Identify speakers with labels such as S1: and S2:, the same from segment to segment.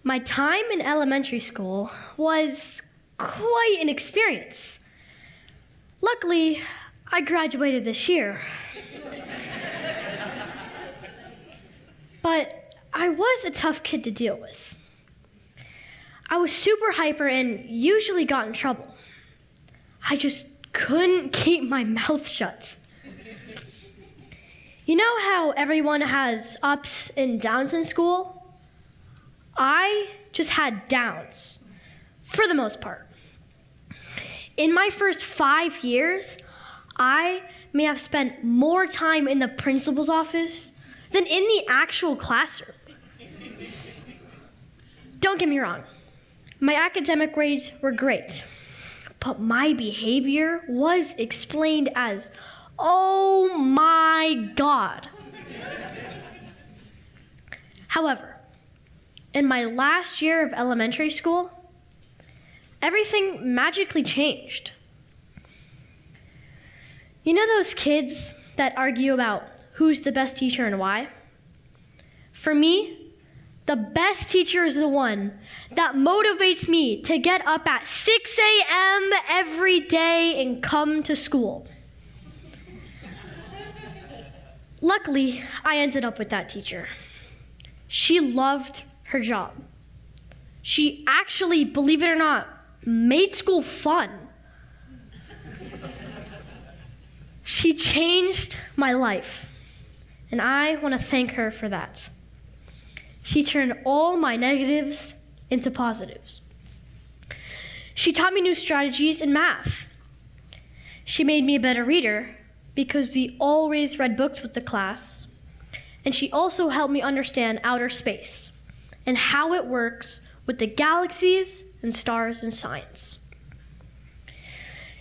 S1: My time in elementary school was quite an experience. Luckily, I graduated this year. But I was a tough kid to deal with. I was super hyper and usually got in trouble. I just couldn't keep my mouth shut. You know how everyone has ups and downs in school? I just had downs, for the most part. In my first 5 years, I may have spent more time in the principal's office than in the actual classroom. Don't get me wrong, my academic grades were great, but my behavior was explained as, "Oh my God." However, in my last year of elementary school, everything magically changed. You know those kids that argue about who's the best teacher and why? For me, the best teacher is the one that motivates me to get up at 6 a.m. every day and come to school. Luckily, I ended up with that teacher. She loved her job. She actually, believe it or not, made school fun. She changed my life, and I want to thank her for that. She turned all my negatives into positives. She taught me new strategies in math. She made me a better reader because we always read books with the class, and she also helped me understand outer space and how it works with the galaxies and stars in science.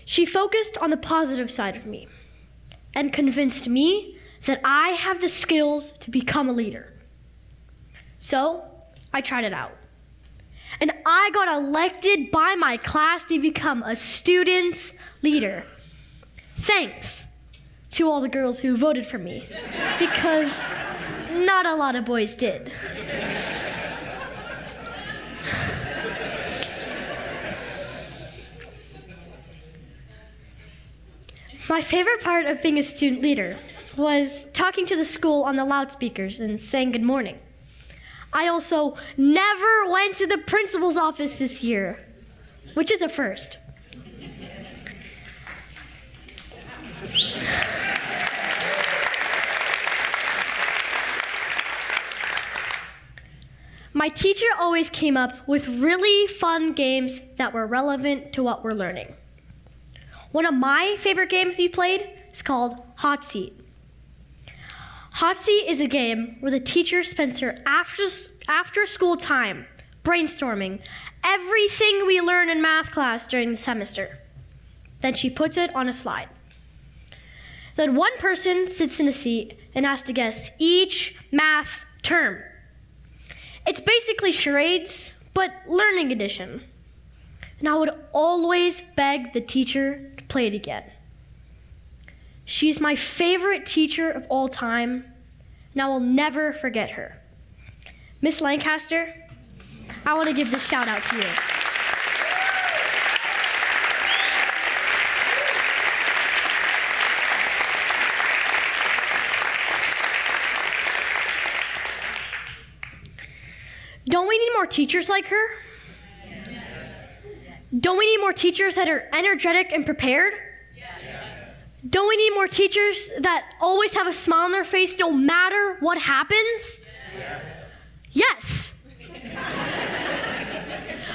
S1: She focused on the positive side of me and convinced me that I have the skills to become a leader. So I tried it out. And I got elected by my class to become a student leader. Thanks to all the girls who voted for me, because not a lot of boys did. My favorite part of being a student leader was talking to the school on the loudspeakers and saying good morning. I also never went to the principal's office this year, which is a first. My teacher always came up with really fun games that were relevant to what we're learning. One of my favorite games we played is called Hot Seat. Hot Seat is a game where the teacher spends her after school time brainstorming everything we learn in math class during the semester. Then she puts it on a slide. Then one person sits in a seat and has to guess each math term. It's basically charades, but learning edition. And I would always beg the teacher to play it again. She's my favorite teacher of all time, and I will never forget her. Miss Lancaster, I want to give this shout out to you. Don't we need more teachers like her? Yes. Don't we need more teachers that are energetic and prepared? Yes. Don't we need more teachers that always have a smile on their face no matter what happens? Yes.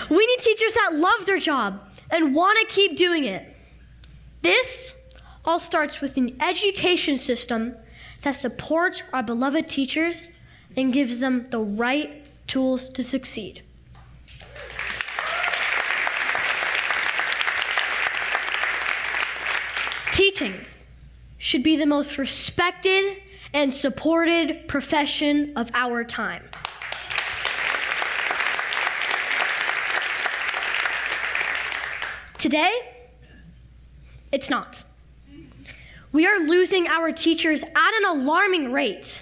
S1: We need teachers that love their job and want to keep doing it. This all starts with an education system that supports our beloved teachers and gives them the right tools to succeed. Teaching should be the most respected and supported profession of our time. Today, it's not. We are losing our teachers at an alarming rate.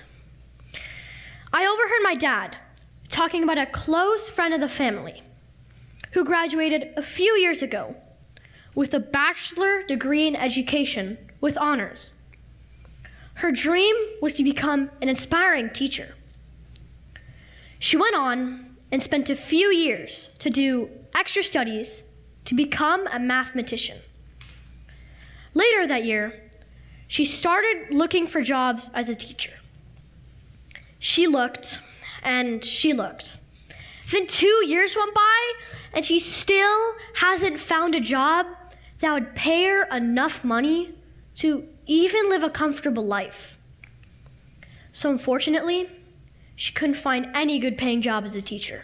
S1: I overheard my dad talking about a close friend of the family who graduated a few years ago with a bachelor degree in education with honors. Her dream was to become an inspiring teacher. She went on and spent a few years to do extra studies to become a mathematician. Later that year, she started looking for jobs as a teacher. She looked and she looked. Then 2 years went by and she still hasn't found a job that would pay her enough money to even live a comfortable life. So unfortunately, she couldn't find any good paying job as a teacher.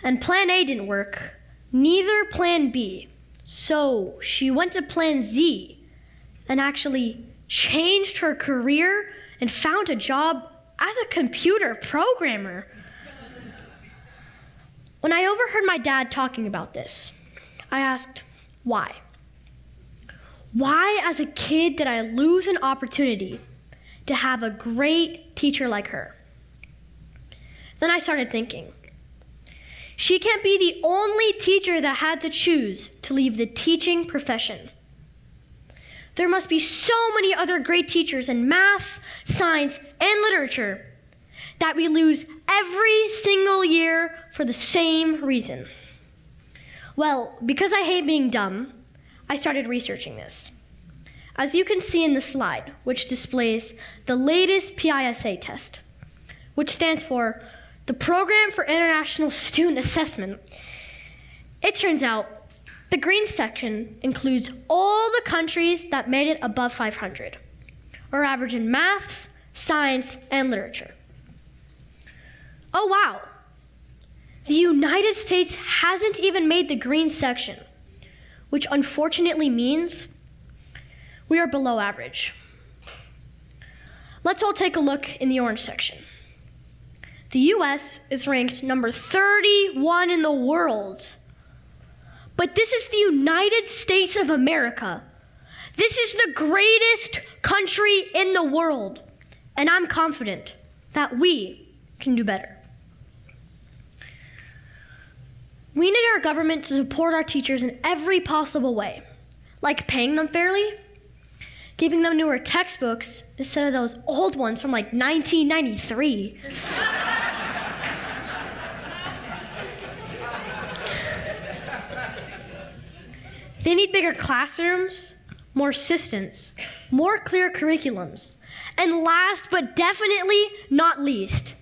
S1: And plan A didn't work, neither plan B. So she went to plan Z and actually changed her career and found a job as a computer programmer. When I overheard my dad talking about this, I asked, why? Why, as a kid, did I lose an opportunity to have a great teacher like her? Then I started thinking, she can't be the only teacher that had to choose to leave the teaching profession. There must be so many other great teachers in math, science, and literature that we lose every single year for the same reason. Well, because I hate being dumb, I started researching this. As you can see in the slide, which displays the latest PISA test, which stands for the Program for International Student Assessment, it turns out the green section includes all the countries that made it above 500, or average in maths, science, and literature. Oh wow! The United States hasn't even made the green section, which unfortunately means we are below average. Let's all take a look in the orange section. The US is ranked number 31 in the world. But this is the United States of America. This is the greatest country in the world. And I'm confident that we can do better. We need our government to support our teachers in every possible way, like paying them fairly, giving them newer textbooks instead of those old ones from like 1993. They need bigger classrooms, more assistants, more clear curriculums, and last but definitely not least,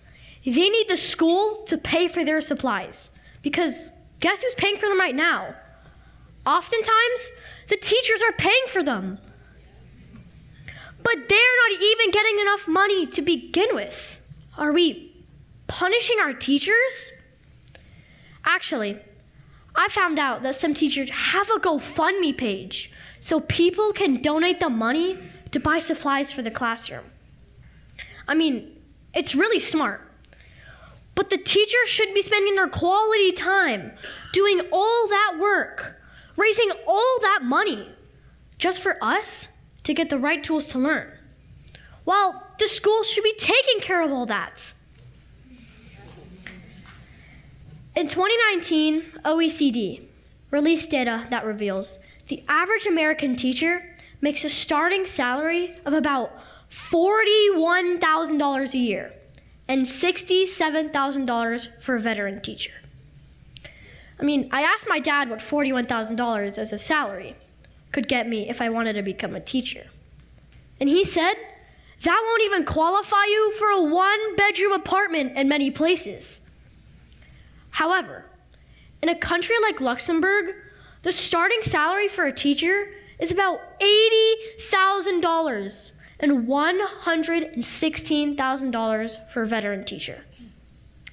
S1: they need the school to pay for their supplies, because guess who's paying for them right now? Oftentimes, the teachers are paying for them. But they're not even getting enough money to begin with. Are we punishing our teachers? Actually, I found out that some teachers have a GoFundMe page so people can donate the money to buy supplies for the classroom. I mean, it's really smart. But the teachers should be spending their quality time doing all that work, raising all that money, just for us to get the right tools to learn. While the school should be taking care of all that. In 2019, OECD released data that reveals the average American teacher makes a starting salary of about $41,000 a year and $67,000 for a veteran teacher. I mean, I asked my dad what $41,000 as a salary could get me if I wanted to become a teacher. And he said, that won't even qualify you for a one-bedroom apartment in many places. However, in a country like Luxembourg, the starting salary for a teacher is about $80,000 and $116,000 for a veteran teacher.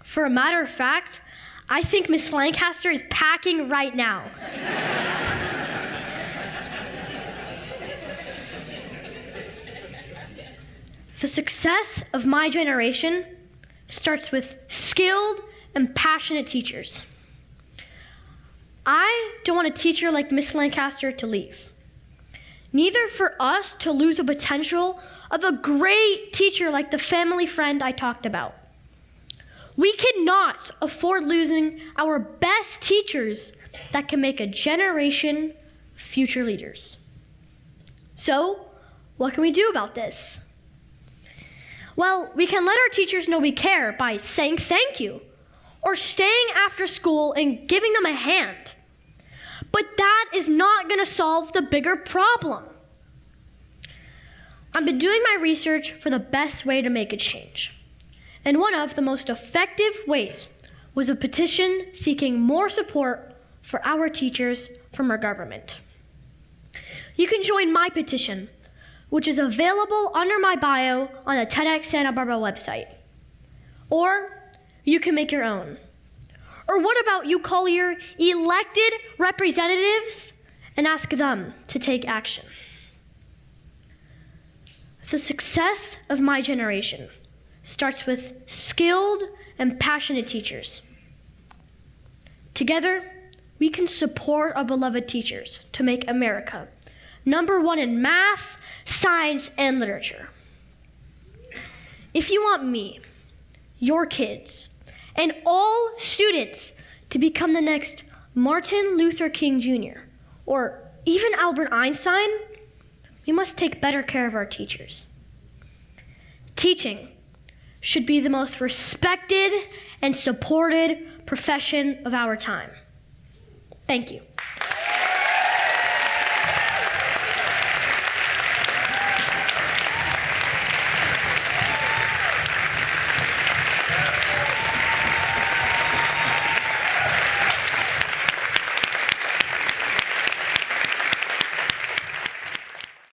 S1: For a matter of fact, I think Miss Lancaster is packing right now. The success of my generation starts with skilled and passionate teachers. I don't want a teacher like Miss Lancaster to leave. Neither for us to lose the potential of a great teacher like the family friend I talked about. We cannot afford losing our best teachers that can make a generation of future leaders. So, what can we do about this? Well, we can let our teachers know we care by saying thank you, or staying after school and giving them a hand. But that is not going to solve the bigger problem. I've been doing my research for the best way to make a change. And one of the most effective ways was a petition seeking more support for our teachers from our government. You can join my petition, which is available under my bio on the TEDxSantaBarbara website. Or you can make your own. Or what about you call your elected representatives and ask them to take action? The success of my generation starts with skilled and passionate teachers. Together, we can support our beloved teachers to make America #1 in math, science, and literature. If you want me, your kids, and all students to become the next Martin Luther King Jr. or even Albert Einstein, we must take better care of our teachers. Teaching should be the most respected and supported profession of our time. Thank you.